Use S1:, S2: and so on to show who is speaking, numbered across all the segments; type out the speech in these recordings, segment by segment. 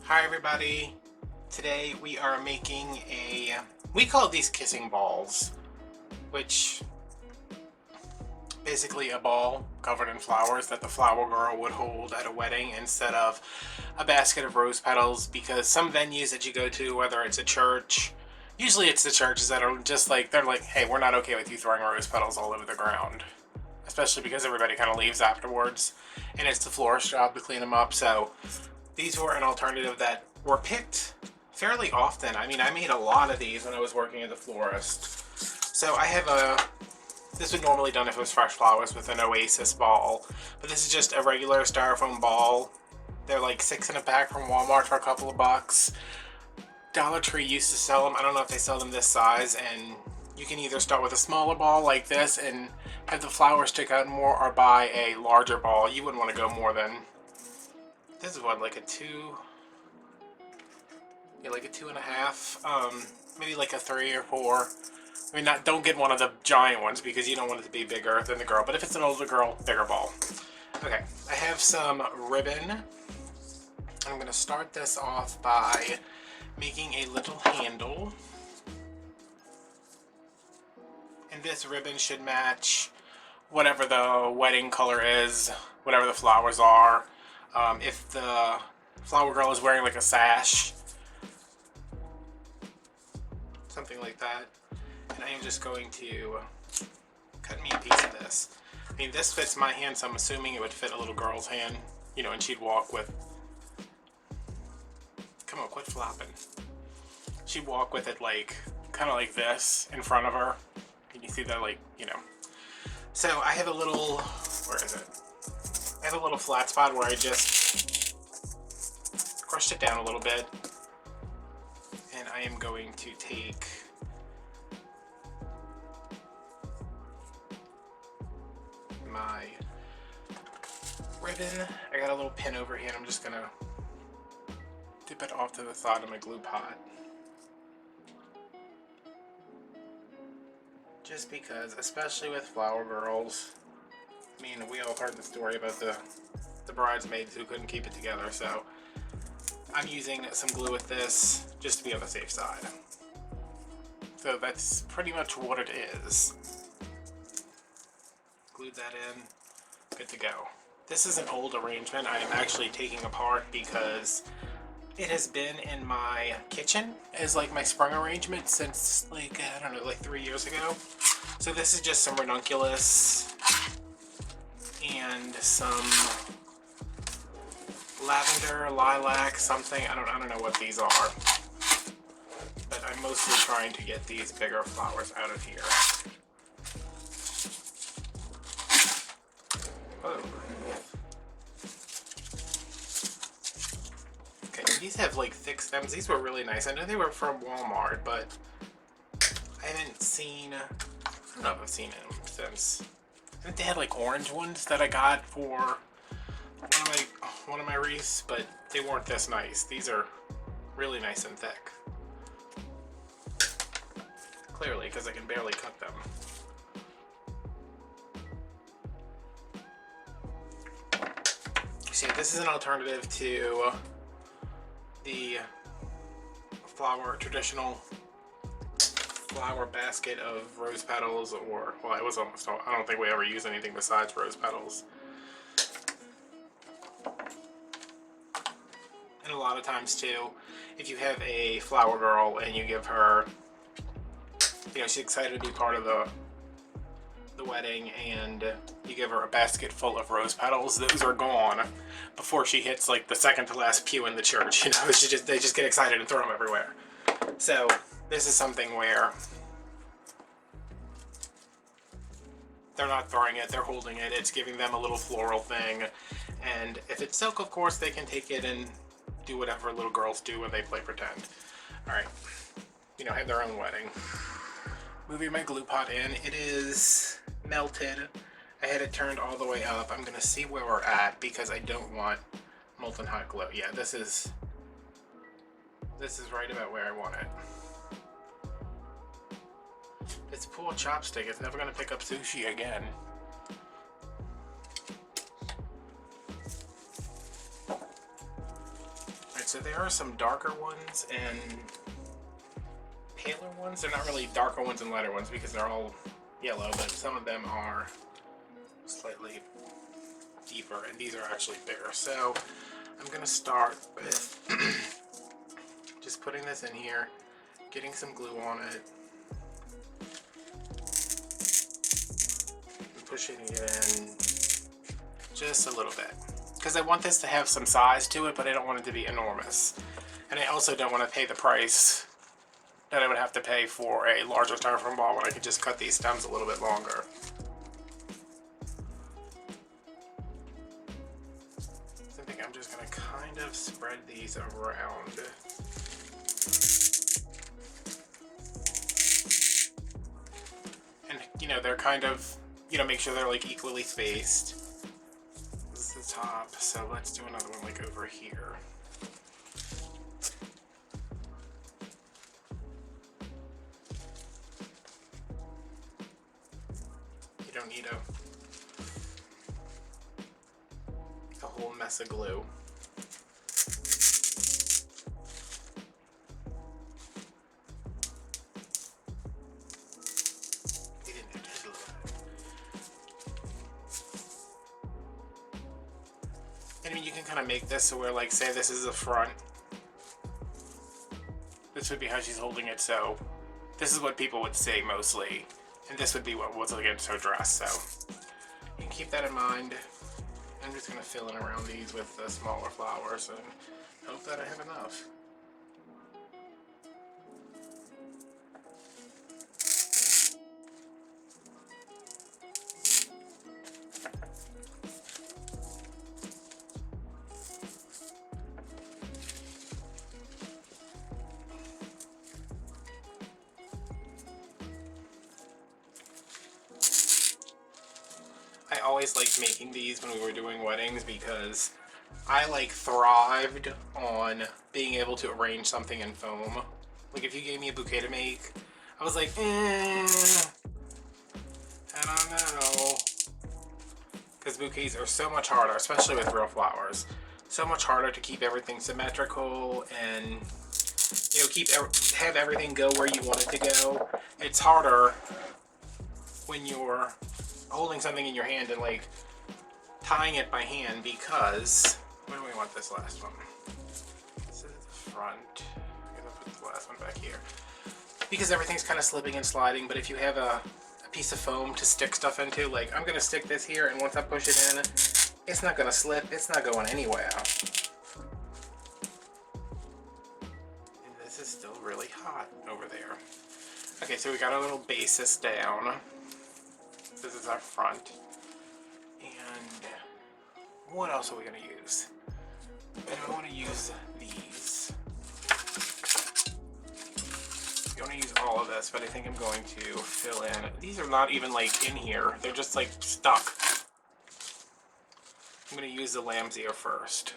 S1: Hi everybody. Today we are making we call these kissing balls, which basically a ball covered in flowers that the flower girl would hold at a wedding instead of a basket of rose petals, because some venues that you go to, whether it's a church, usually it's the churches that are just like, they're like, hey, we're not okay with you throwing rose petals all over the ground. Especially because everybody kind of leaves afterwards, and it's the florist's job to clean them up. So these were an alternative that were picked fairly often. I mean, I made a lot of these when I was working at the florist. So I have this would normally done if it was fresh flowers with an oasis ball, but this is just a regular styrofoam ball. They're like 6 in a pack from Walmart for a couple of bucks. Dollar Tree used to sell them. I don't know if they sell them this size, and you can either start with a smaller ball like this and have the flowers stick out more, or buy a larger ball. You wouldn't want to go more than, this is what, like a 2, yeah, like a 2.5, maybe like a 3 or 4. I mean, don't get one of the giant ones because you don't want it to be bigger than the girl, but if it's an older girl, bigger ball. Okay, I have some ribbon. I'm going to start this off by making a little handle. And this ribbon should match whatever the wedding color is, whatever the flowers are. If the flower girl is wearing like a sash, something like that. And I am just going to cut me a piece of this. I mean, this fits my hand, so I'm assuming it would fit a little girl's hand, you know, and she'd walk with, come on, quit flopping. She'd walk with it like, kind of like this in front of her. Can you see that, like, you know? So I have a little, where is it? I have a little flat spot where I just crushed it down a little bit. And I am going to take my ribbon. I got a little pin over here, and I'm just gonna dip it off to the side of my glue pot. Just because, especially with flower girls, I mean, we all heard the story about the bridesmaids who couldn't keep it together, so I'm using some glue with this just to be on the safe side. So that's pretty much what it is. Glued that in, good to go. This is an old arrangement I am actually taking apart because it has been in my kitchen as like my spring arrangement since like, I don't know, like 3 years ago. So this is just some ranunculus and some lavender, lilac, something. I don't know what these are. But I'm mostly trying to get these bigger flowers out of here. Oh. These have like thick stems. These were really nice. I know they were from Walmart, but I haven't seen, I don't know if I've seen them since. I think they had like orange ones that I got for one of my wreaths, but they weren't this nice. These are really nice and thick. Clearly, because I can barely cut them. See, this is an alternative to the traditional flower basket of rose petals, or, well, it was almost, I don't think we ever use anything besides rose petals. And a lot of times too, if you have a flower girl and you give her, you know, she's excited to be part of the wedding, and you give her a basket full of rose petals, those are gone before she hits like the second to last pew in the church. You know, they just get excited and throw them everywhere. So this is something where they're not throwing it, they're holding it. It's giving them a little floral thing. And if it's silk, of course, they can take it and do whatever little girls do when they play pretend. All right, you know, have their own wedding. Moving my glue pot in, it is melted. I had it turned all the way up. I'm gonna see where we're at because I don't want molten hot glue. Yeah, this is right about where I want it. It's a pool chopstick. It's never gonna pick up sushi again. So there are some darker ones and paler ones. They're not really darker ones and lighter ones because they're all yellow, but some of them are slightly deeper, and these are actually bigger. So I'm gonna start with just putting this in here, getting some glue on it, and pushing it in just a little bit. Because I want this to have some size to it, but I don't want it to be enormous. And I also don't want to pay the price that I would have to pay for a larger styrofoam ball when I could just cut these stems a little bit longer. So I think I'm just going to kind of spread these around. And, you know, they're kind of, you know, make sure they're like equally spaced. This is the top, so let's do another one like over here. You don't need a whole mess of glue. I mean, you can kind of make this so where, like, say this is the front. This would be how she's holding it, so this is what people would say mostly. And this would be what was against her dress, so you can keep that in mind. I'm just going to fill in around these with the smaller flowers and hope that I have enough. I always liked making these when we were doing weddings because I like thrived on being able to arrange something in foam. Like if you gave me a bouquet to make, I was like, I don't know. Because bouquets are so much harder, especially with real flowers. So much harder to keep everything symmetrical and, you know, have everything go where you want it to go. It's harder when you're holding something in your hand and like tying it by hand because, where do we want this last one? This is the front. I'm gonna put the last one back here. Because everything's kind of slipping and sliding, but if you have a piece of foam to stick stuff into, like I'm gonna stick this here and once I push it in, it's not gonna slip, it's not going anywhere. And this is still really hot over there. Okay, so we got our little basis down. This is our front. And what else are we going to use? And I want to use these. I want to use all of this, but I think I'm going to fill in. These are not even like in here. They're just like stuck. I'm going to use the lamb's ear first.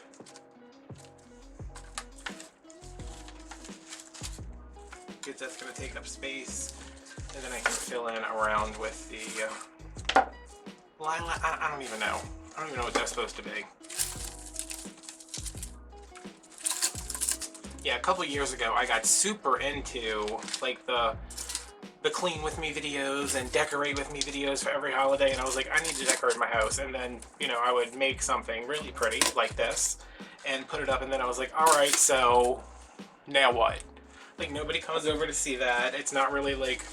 S1: Because that's going to take up space. And then I can fill in around with the lilac. I don't even know. I don't even know what that's supposed to be. Yeah, a couple years ago, I got super into like the clean with me videos and decorate with me videos for every holiday, and I was like, I need to decorate my house. And then, you know, I would make something really pretty like this and put it up, and then I was like, all right, so now what? Like nobody comes over to see that. It's not really like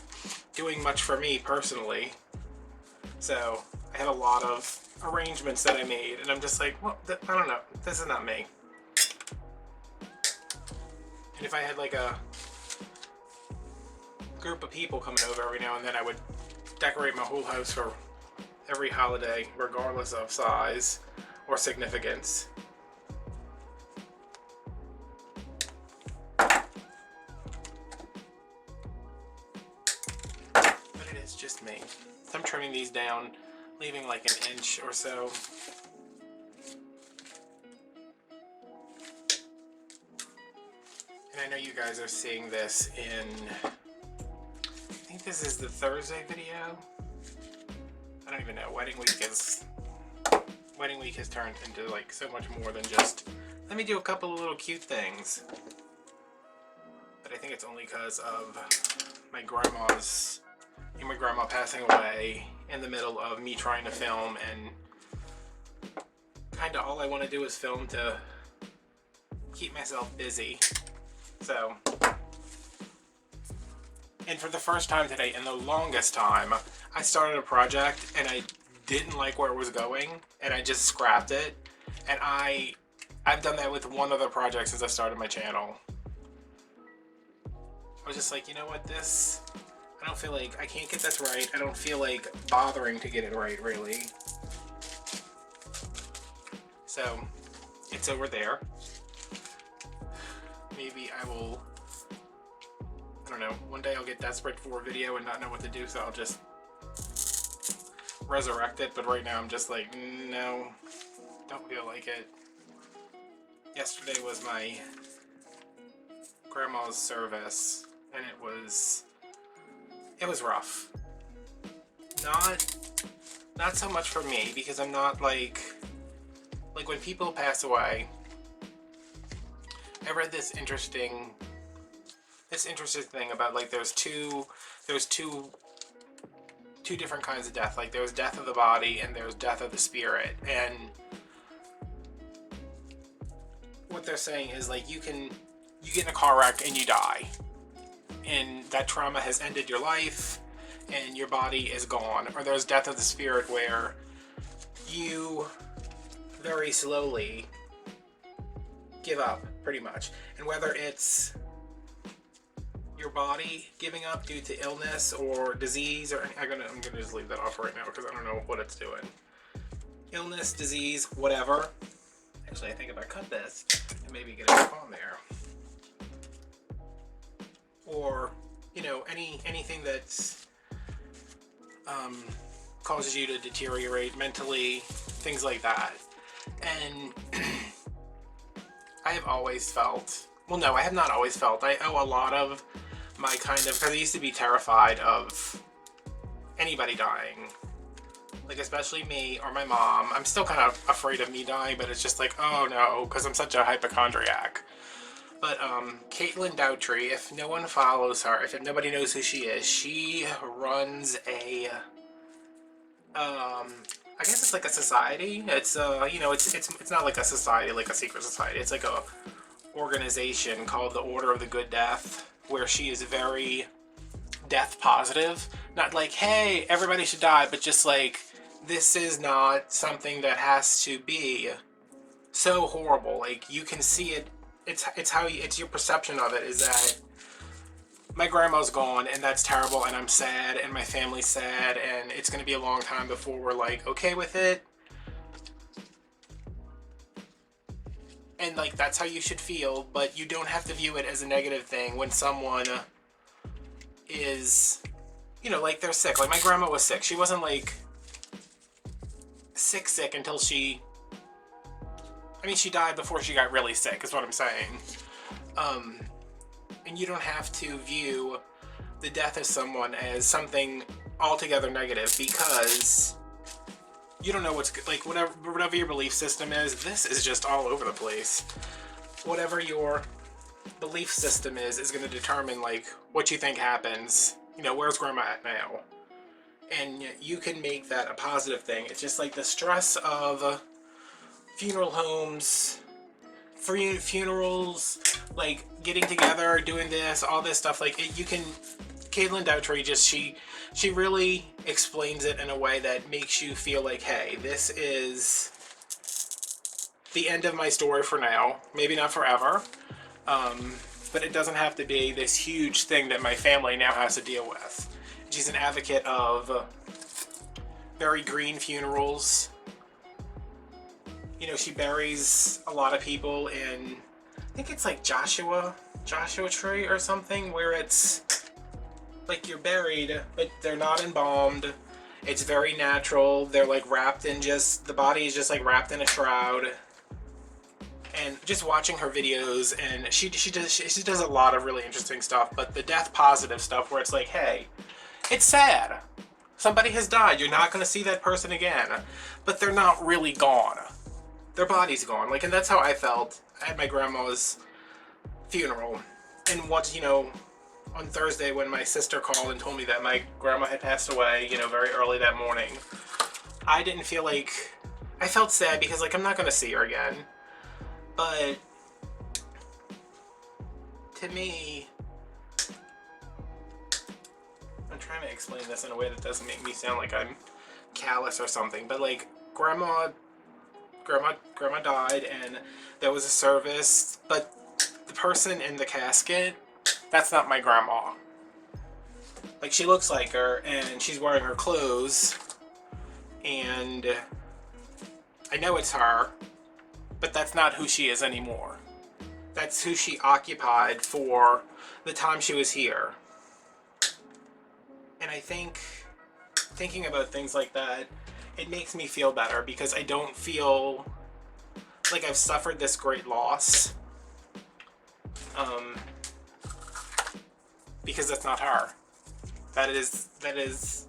S1: doing much for me personally. So I had a lot of arrangements that I made, and I'm just like, well, I don't know. This is not me. And if I had like a group of people coming over every now and then, I would decorate my whole house for every holiday, regardless of size or significance. It's just me. So I'm trimming these down, leaving like an inch or so. And I know you guys are seeing this in, I think this is the Thursday video. I don't even know. Wedding week has turned into like so much more than just let me do a couple of little cute things. But I think it's only because of my grandma passing away in the middle of me trying to film, and kind of all I want to do is film to keep myself busy. So, and for the first time today, in the longest time, I started a project and I didn't like where it was going, and I just scrapped it. And I've done that with one other project since I started my channel. I was just like, you know what, I don't feel like, I can't get this right. I don't feel like bothering to get it right, really. So, it's over there. Maybe I will, I don't know, one day I'll get desperate for a video and not know what to do, so I'll just resurrect it. But right now I'm just like, no, don't feel like it. Yesterday was my grandma's service, and it was rough. Not so much for me, because I'm not like when people pass away. I read this interesting thing about, like, there's two different kinds of death. Like, there's death of the body and there's death of the spirit. And what they're saying is, like, you get in a car wreck and you die, and that trauma has ended your life and your body is gone. Or there's death of the spirit, where you very slowly give up, pretty much. And whether it's your body giving up due to illness or disease, or I'm gonna just leave that off right now because I don't know what it's doing. Illness, disease, whatever. Actually, I think if I cut this and maybe get it back on there, or, you know, anything that's causes you to deteriorate mentally, things like that. And I have always felt, well, no, I have not always felt, I owe a lot of my kind of, because I used to be terrified of anybody dying, like, especially me or my mom. I'm still kind of afraid of me dying, but it's just like, oh no, because I'm such a hypochondriac. But Caitlin Dowtry, if no one follows her, if nobody knows who she is, she runs a, I guess it's like a society. It's you know, it's not like a society, like a secret society. It's like a organization called the Order of the Good Death, where she is very death positive. Not like, hey, everybody should die, but just like, this is not something that has to be so horrible. Like, you can see it. It's your perception of it, is that my grandma's gone and that's terrible and I'm sad and my family's sad and it's going to be a long time before we're like okay with it. And like, that's how you should feel, but you don't have to view it as a negative thing when someone is, you know, like, they're sick. Like, my grandma was sick. She wasn't like sick until she died before she got really sick, is what I'm saying. And you don't have to view the death of someone as something altogether negative, because you don't know what's good. Like, whatever your belief system is, this is just all over the place. Whatever your belief system is going to determine, like, what you think happens. You know, where's grandma at now? And you can make that a positive thing. It's just like the stress of funeral homes, funerals, like, getting together, doing this, all this stuff. Like, you can, Caitlin Dowtry just, she really explains it in a way that makes you feel like, hey, this is the end of my story for now. Maybe not forever, but it doesn't have to be this huge thing that my family now has to deal with. She's an advocate of very green funerals. You know, she buries a lot of people in, I think it's like Joshua Tree or something, where it's like you're buried, but they're not embalmed. It's very natural. They're like wrapped in just, the body is just like wrapped in a shroud. And just watching her videos, and she does a lot of really interesting stuff, but the death positive stuff where it's like, hey, it's sad. Somebody has died. You're not going to see that person again, but they're not really gone. their body's gone. Like, and that's how I felt at my grandma's funeral. And once, you know, on Thursday when my sister called and told me that my grandma had passed away, you know, very early that morning, I didn't feel like, I felt sad because, like, I'm not going to see her again. But to me, I'm trying to explain this in a way that doesn't make me sound like I'm callous or something, but like, grandma died and there was a service, but the person in the casket, that's not my grandma. Like, she looks like her and she's wearing her clothes and I know it's her, but that's not who she is anymore. That's who she occupied for the time she was here. And I think thinking about things like that, it makes me feel better because I don't feel like I've suffered this great loss. Because that's not her. That is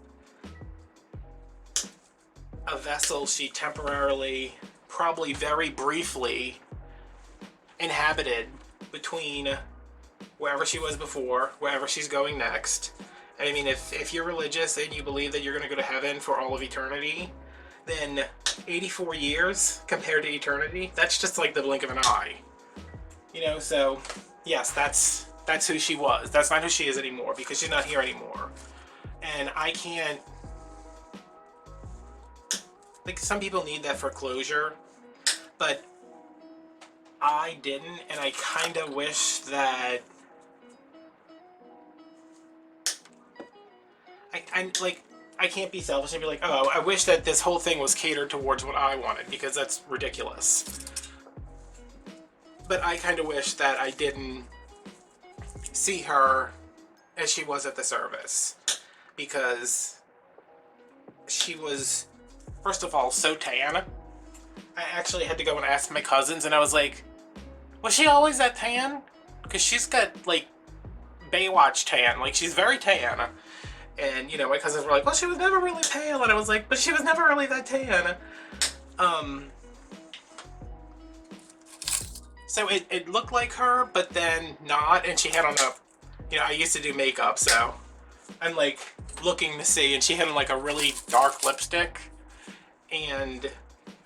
S1: a vessel she temporarily, probably very briefly, inhabited between wherever she was before, wherever she's going next. And I mean, if you're religious and you believe that you're going to go to heaven for all of eternity, then 84 years compared to eternity, that's just like the blink of an eye. You know, so yes, that's who she was. That's not who she is anymore because she's not here anymore. And I can't, like, some people need that for closure, but I didn't, and I kind of wish that I can't be selfish and be like, oh, I wish that this whole thing was catered towards what I wanted, because that's ridiculous. But I kind of wish that I didn't see her as she was at the service, because she was, first of all, so tan. I actually had to go and ask my cousins, and I was like, was she always that tan? Because she's got, like, Baywatch tan. Like, she's very tan. And, you know, my cousins were like, well, she was never really pale. And I was like, but she was never really that tan. So it looked like her, but then not. And she had on a, you know, I used to do makeup, so I'm, like, looking to see. And she had on, like, a really dark lipstick. And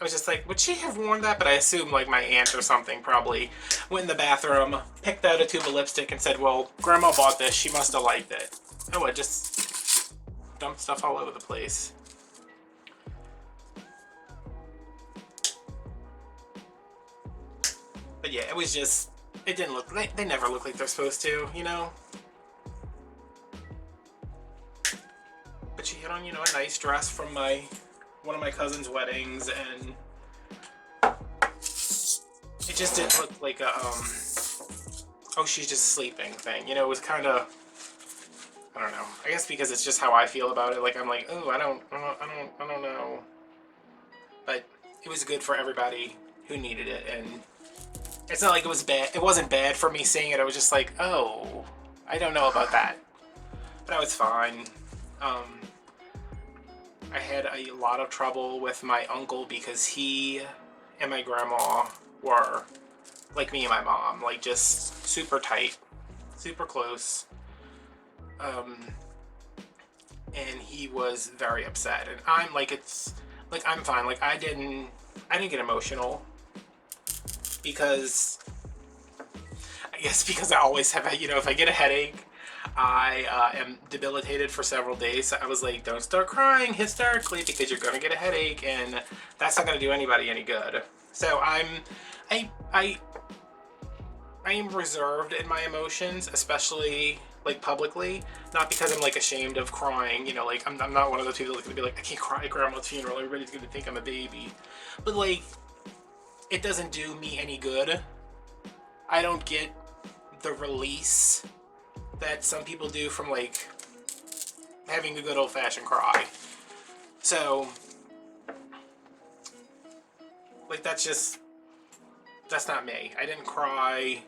S1: I was just like, would she have worn that? But I assume, like, my aunt or something probably went in the bathroom, picked out a tube of lipstick and said, well, Grandma bought this. She must have liked it. Oh, I just dumped stuff all over the place. But yeah, it was just, it didn't look, they never look like they're supposed to, you know? But she had on, you know, a nice dress from one of my cousin's weddings, and it just didn't look like a, oh, she's just sleeping thing. You know, it was kind of, I don't know. I guess because it's just how I feel about it. Like, I'm like, oh, I don't know. But it was good for everybody who needed it, and it's not like it was bad. It wasn't bad for me seeing it. I was just like, oh, I don't know about that. But I was fine. I had a lot of trouble with my uncle because he and my grandma were like me and my mom, like, just super tight, super close. And he was very upset, and I'm like, it's like, I'm fine. Like, I didn't get emotional because I guess because I always have, you know, if I get a headache, I am debilitated for several days. So I was like, don't start crying hysterically because you're gonna get a headache, and that's not gonna do anybody any good. So I am reserved in my emotions, especially, like, publicly. Not because I'm, like, ashamed of crying, you know, like, I'm not one of those people that's gonna be like, I can't cry at grandma's funeral, everybody's gonna think I'm a baby. But, like, it doesn't do me any good. I don't get the release that some people do from, like, having a good old-fashioned cry. So, like, that's not me. I didn't cry.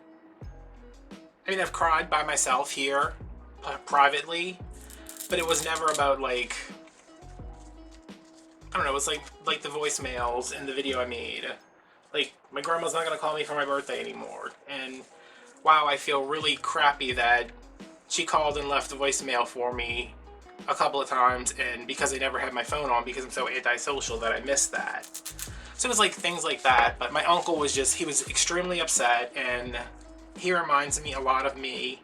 S1: I mean, I've cried by myself here, privately, but it was never about, like, I don't know, it was like the voicemails in the video I made, Like, my grandma's not gonna call me for my birthday anymore. And wow, I feel really crappy that she called and left a voicemail for me a couple of times, and because I never had my phone on because I'm so antisocial that I missed that. So it was like things like that. But my uncle was just, he was extremely upset, and he reminds me a lot of me,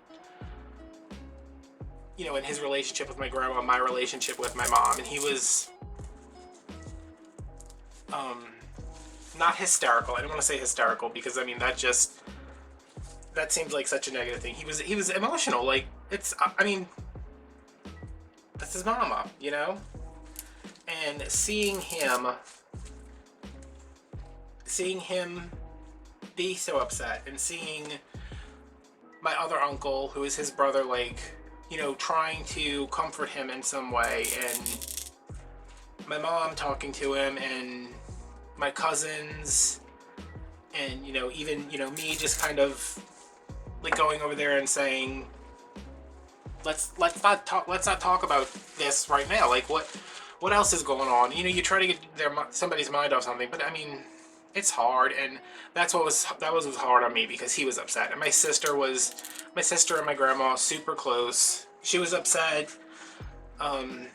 S1: you know, in his relationship with my grandma, my relationship with my mom. And he was not hysterical. I don't want to say hysterical because I mean that seems like such a negative thing. He was emotional. Like, it's, I mean, that's his mama, you know? And seeing him be so upset, and seeing my other uncle, who is his brother, like, you know, trying to comfort him in some way, and my mom talking to him, and my cousins, and, you know, even, you know, me just kind of like going over there and saying, let's not talk about this right now. Like, what else is going on? You know, you try to get somebody's mind off something, but I mean, it's hard, and that was hard on me because he was upset. And my sister and my grandma super close. She was upset. One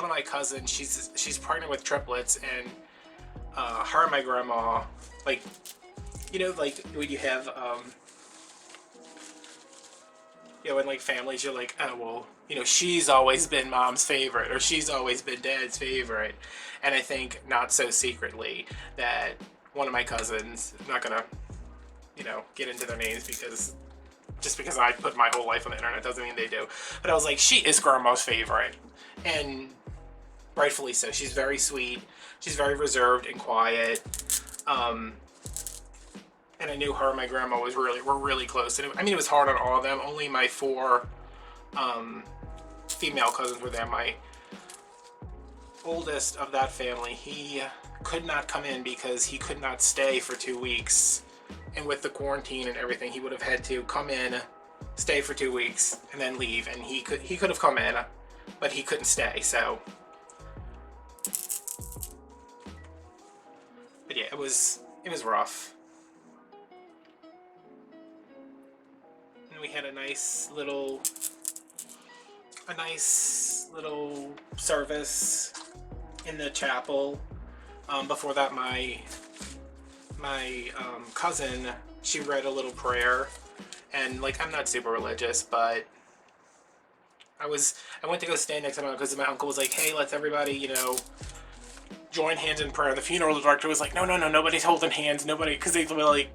S1: of my cousins, she's pregnant with triplets, and her and my grandma, like, you know, like when you have you know, in like families, you're like, oh well, you know, she's always been mom's favorite, or she's always been dad's favorite. And I think not so secretly that one of my cousins, I'm not gonna, you know, get into their names because just because I put my whole life on the internet doesn't mean they do. But I was like, she is grandma's favorite, and rightfully so. She's very sweet. She's very reserved and quiet. And I knew her and my grandma were really close. And I mean, it was hard on all of them. Only my 4 female cousins were there. My oldest of that family, he could not come in because he could not stay for 2 weeks. And with the quarantine and everything, he would have had to come in, stay for 2 weeks, and then leave. And he could have come in, but he couldn't stay. So, but yeah, it was rough. And we had a nice little service in the chapel. Before that, my cousin, she read a little prayer, and like, I'm not super religious, but I went to go stand next to my uncle because my uncle was like, hey, let's everybody, you know, join hands in prayer. The funeral director was like, no, nobody's holding hands, nobody, because they were like,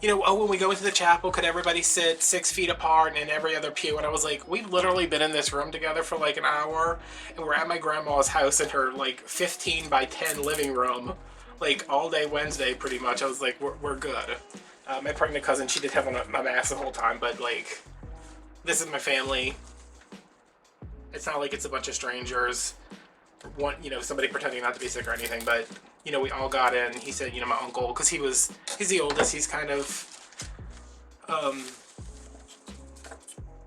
S1: you know, oh, when we go into the chapel, could everybody sit 6 feet apart and in every other pew? And I was like, we've literally been in this room together for like an hour, and we're at my grandma's house in her like 15 by 10 living room, like all day Wednesday pretty much. I was like, we're good. My pregnant cousin, she did have on a mask the whole time, but like, this is my family. It's not like it's a bunch of strangers. You know, somebody pretending not to be sick or anything, but you know, we all got in. He said, you know, my uncle, because he's the oldest, he's kind of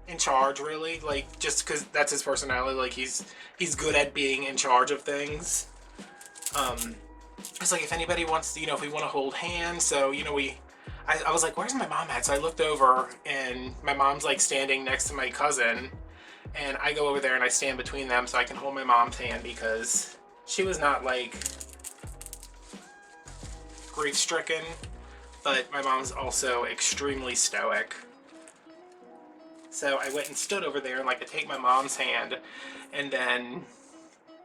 S1: in charge, really, like, just because that's his personality. Like, he's good at being in charge of things. It's like, if anybody wants to, you know, if we want to hold hands, so, you know, I was like, where's my mom at? So I looked over, and my mom's like standing next to my cousin, and I go over there and I stand between them so I can hold my mom's hand, because she was not like grief-stricken, but my mom's also extremely stoic. So I went and stood over there and like, I take my mom's hand, and then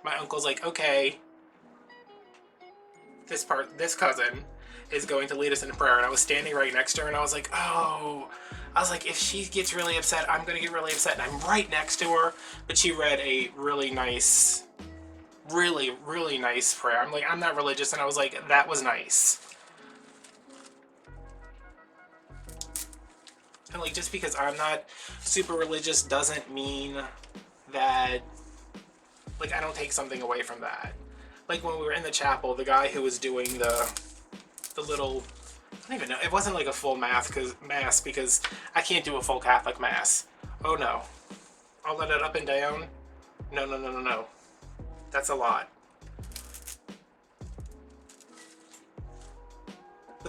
S1: my uncle's like, okay, this cousin is going to lead us in prayer. And I was standing right next to her, and I was like, oh, I was like, if she gets really upset, I'm gonna get really upset. And I'm right next to her, but she read a really nice prayer. I'm like, I'm not religious, and I was like, that was nice. And like, just because I'm not super religious doesn't mean that, like, I don't take something away from that. Like, when we were in the chapel, the guy who was doing the little, I don't even know, it wasn't like a full mass because I can't do a full Catholic mass. Oh no. I'll let it up and down? No. That's a lot.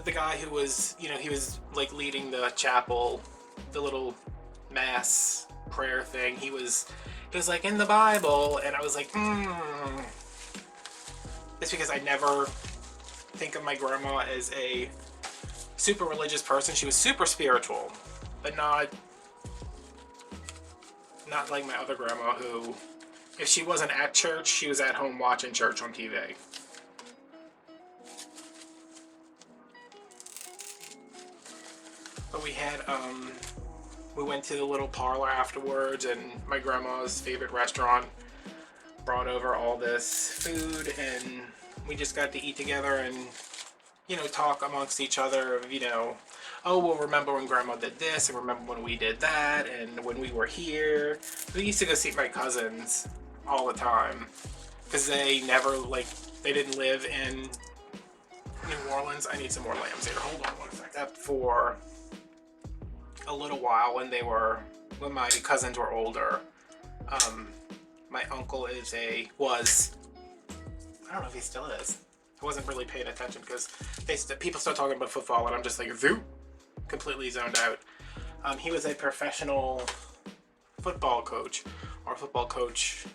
S1: the guy who was, you know, he was like leading the chapel, the little mass prayer thing. He was like in the Bible, and I was like, It's because I never think of my grandma as a super religious person. She was super spiritual, but not like my other grandma, who, if she wasn't at church, she was at home watching church on TV. But we went to the little parlor afterwards, and my grandma's favorite restaurant brought over all this food, and we just got to eat together and, you know, talk amongst each other of, you know, oh, well, remember when grandma did this, and remember when we did that, and when we were here. We used to go see my cousins all the time, because they never, like, they didn't live in New Orleans. I need some more lambs here. Hold on one second. For a little while, when my cousins were older, my uncle was, I don't know if he still is. I wasn't really paying attention because people start talking about football, and I'm just like, zoop, completely zoned out. He was a professional football coach, or football coach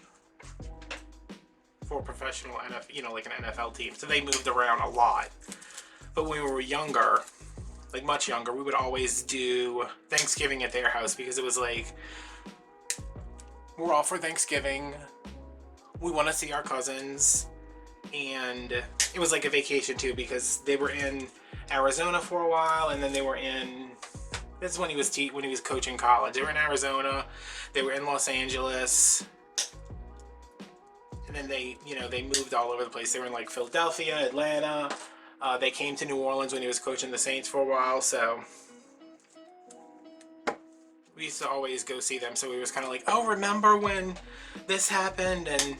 S1: for professional NFL, you know, like an NFL team. So they moved around a lot. But when we were younger, like much younger, we would always do Thanksgiving at their house, because it was like, we're all for Thanksgiving, we want to see our cousins, and it was like a vacation too, because they were in Arizona for a while, and then they were in, this is when he was coaching college. They were in Arizona, they were in Los Angeles, and then they moved all over the place. They were in like Philadelphia, Atlanta. They came to New Orleans when he was coaching the Saints for a while, so we used to always go see them. So we was kind of like, oh, remember when this happened, and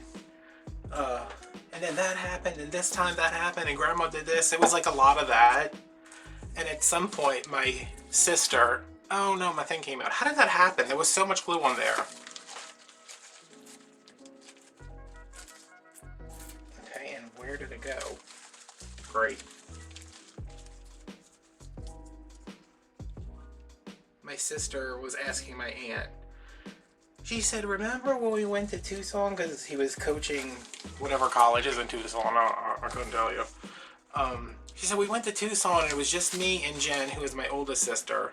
S1: then that happened, and this time that happened, and grandma did this. It was like a lot of that. And at some point, my sister, oh no, my thing came out. How did that happen? There was so much glue on there. Okay, and where did it go? Great. My sister was asking my aunt. She said, remember when we went to Tucson? Because he was coaching whatever college is in Tucson. I couldn't tell you. She said, we went to Tucson, and it was just me and Jen, who is my oldest sister.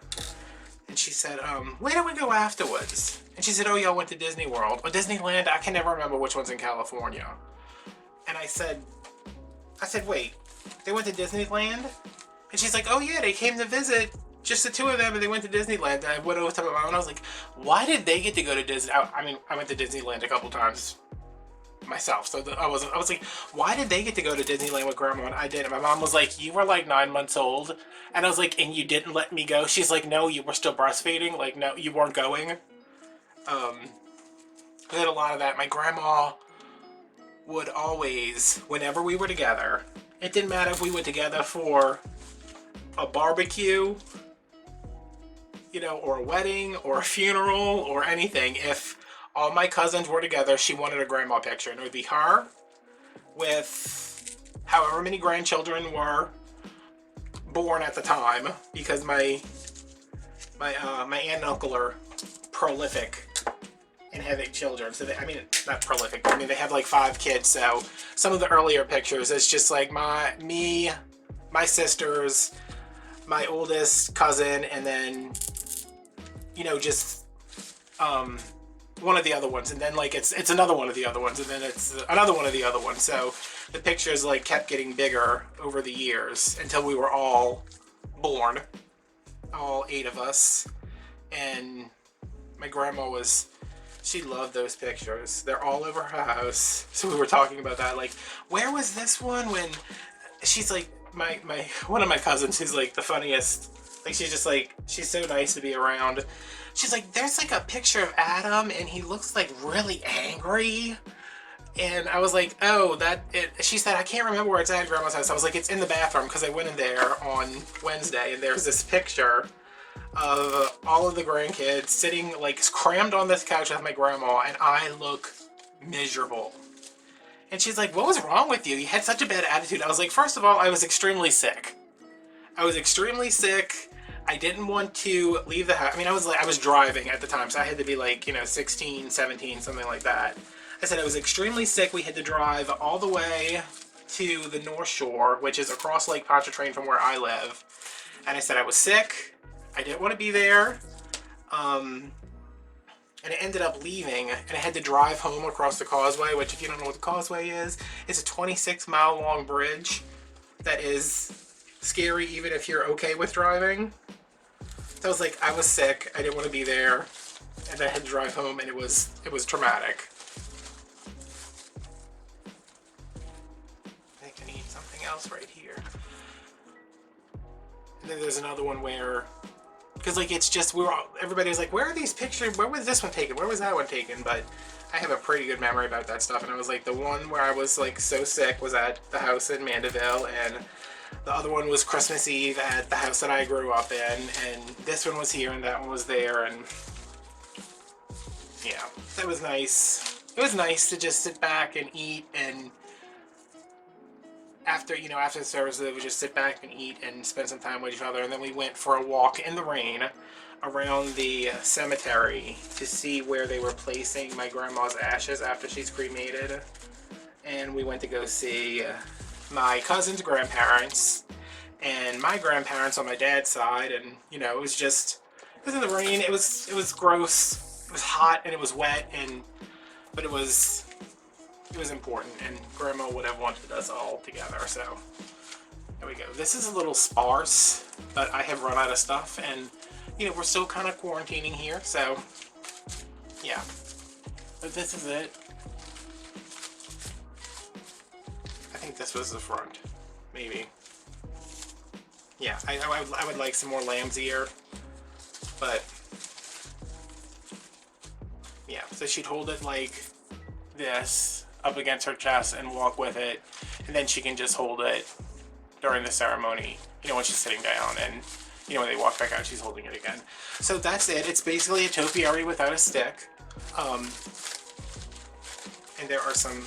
S1: And she said, where did we go afterwards? And she said, oh, y'all went to Disney World. Or Disneyland. I can never remember which one's in California. And I said, wait, they went to Disneyland? And she's like, oh yeah, they came to visit, just the two of them, and they went to Disneyland. And I went over to my mom, and I was like, why did they get to go to Disney? I mean, I went to Disneyland a couple times myself, so I was like, why did they get to go to Disneyland with grandma and I didn't? My mom was like, you were like 9 months old. And I was like, and you didn't let me go? She's like, no, you were still breastfeeding. Like, no, you weren't going. We had a lot of that. My grandma would always, whenever we were together, it didn't matter if we went together for a barbecue, you know, or a wedding, or a funeral, or anything. If all my cousins were together, she wanted a grandma picture, and it would be her with however many grandchildren were born at the time, because my aunt and uncle are prolific in having children. So I mean, not prolific, but I mean, they have like 5 kids. So some of the earlier pictures, it's just like me, my sisters, my oldest cousin, and then, you know, just one of the other ones, and then like it's another one of the other ones, and then it's another one of the other ones. So the pictures like kept getting bigger over the years until we were all born, all 8 of us. And my grandma she loved those pictures. They're all over her house. So we were talking about that, like, where was this one? When she's like, my one of my cousins, who's like the funniest, like, she's just like, she's so nice to be around. She's like, there's like a picture of Adam, and he looks like really angry. And I was like, oh, she said, I can't remember where it's at grandma's house. I was like, it's in the bathroom, because I went in there on Wednesday, and there's this picture of all of the grandkids sitting like crammed on this couch with my grandma, and I look miserable. And she's like, what was wrong with you? You had such a bad attitude. I was like, first of all, I was extremely sick. I was extremely sick. I didn't want to leave the house. I mean, I was driving at the time, so I had to be like, 16, 17, something like that. I said I was extremely sick. We had to drive all the way to the North Shore, which is across Lake Pontchartrain from where I live. And I said I was sick. I didn't want to be there. And I ended up leaving, and I had to drive home across the causeway, which, if you don't know what the causeway is, it's a 26-mile long bridge that is scary even if you're okay with driving. So I was like, I was sick, I didn't want to be there, and I had to drive home, and it was traumatic. I think I need something else right here. And then there's another one where, because like it's just, everybody's like, where are these pictures? Where was this one taken? Where was that one taken? But I have a pretty good memory about that stuff, and I was like, the one where I was like so sick was at the house in Mandeville, and the other one was Christmas Eve at the house that I grew up in, and this one was here and that one was there, and yeah, that was nice. It was nice to just sit back and eat, and after the service, we would just sit back and eat and spend some time with each other, and then we went for a walk in the rain around the cemetery to see where they were placing my grandma's ashes after she's cremated, and we went to go see my cousin's grandparents and my grandparents on my dad's side, and it was in the rain. It was gross. It was hot and it was wet, but it was important, and Grandma would have wanted us all together. So there we go. This is a little sparse, but I have run out of stuff, and we're still kind of quarantining here, so yeah. But this is it. I think this was the front, maybe. Yeah, I would like some more lamb's ear, but yeah. So she'd hold it like this up against her chest and walk with it, and then she can just hold it during the ceremony, when she's sitting down, and when they walk back out, she's holding it again. So that's it. It's basically a topiary without a stick. And there are some,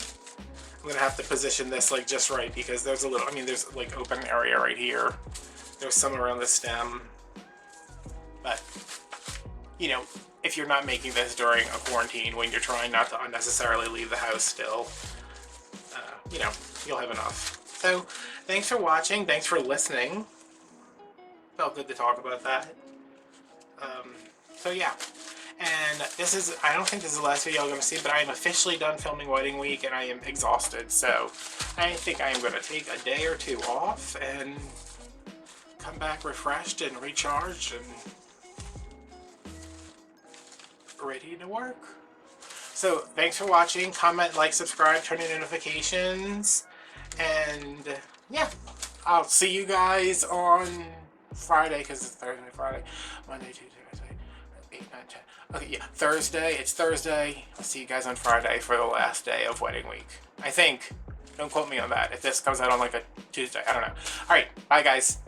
S1: I'm gonna have to position this like just right, because there's there's like open area right here. There's some around the stem, but if you're not making this during a quarantine, when you're trying not to unnecessarily leave the house still, you'll have enough. So thanks for watching. Thanks for listening. Felt good to talk about that. So yeah. And I don't think this is the last video I'm going to see, but I am officially done filming Wedding Week, and I am exhausted. So I think I am going to take a day or two off and come back refreshed and recharged and ready to work. So thanks for watching. Comment, like, subscribe, turn on notifications, and yeah, I'll see you guys on Friday, because it's Thursday, Friday, Monday, Tuesday, Wednesday, 8, 9, 10. Okay, yeah, Thursday. It's Thursday. I'll see you guys on Friday for the last day of Wedding Week, I think. Don't quote me on that. If this comes out on like a Tuesday, I don't know. All right, bye guys.